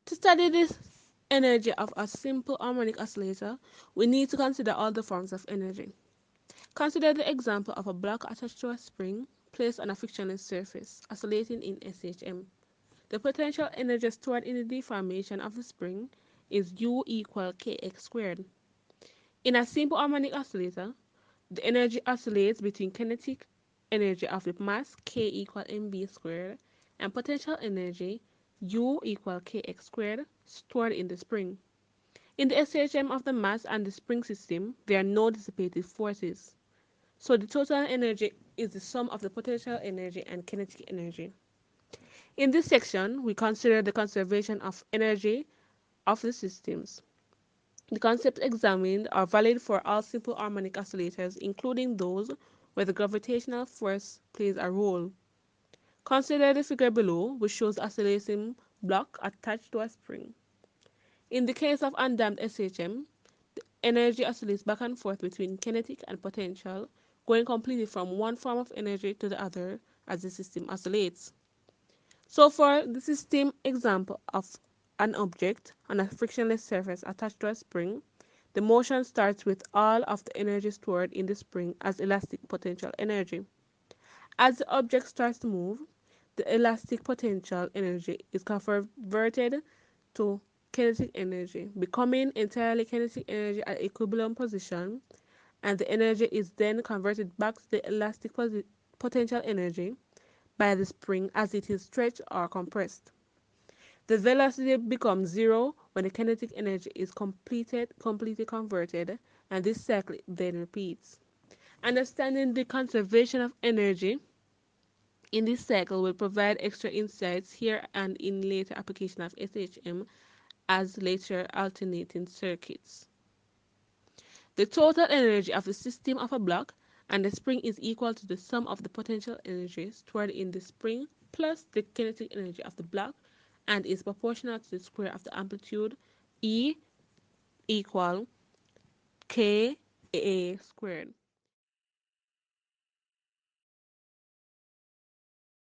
To study this energy of a simple harmonic oscillator, we need to consider all the forms of energy. Consider the example of a block attached to a spring placed on a frictionless surface, oscillating in SHM. The potential energy stored in the deformation of the spring is U equal kx squared. In a simple harmonic oscillator, the energy oscillates between kinetic energy of the mass k equal mv squared and potential energy U equal kx squared stored in the spring. In the SHM of the mass and the spring system, there are no dissipative forces. So the total energy is the sum of the potential energy and kinetic energy. In this section, we consider the conservation of energy of the systems. The concepts examined are valid for all simple harmonic oscillators, including those where the gravitational force plays a role. Consider the figure below, which shows oscillating block attached to a spring. In the case of undamped SHM, the energy oscillates back and forth between kinetic and potential, going completely from one form of energy to the other as the system oscillates. So for the system example of an object on a frictionless surface attached to a spring, the motion starts with all of the energy stored in the spring as elastic potential energy. As the object starts to move, the elastic potential energy is converted to kinetic energy, becoming entirely kinetic energy at equilibrium position, and the energy is then converted back to the elastic potential energy by the spring as it is stretched or compressed. The velocity becomes zero when the kinetic energy is completely converted, and this cycle then repeats. Understanding the conservation of energy in this cycle will provide extra insights here and in later application of SHM as later alternating circuits. The total energy of the system of a block and the spring is equal to the sum of the potential energy stored in the spring plus the kinetic energy of the block and is proportional to the square of the amplitude E equal K A squared.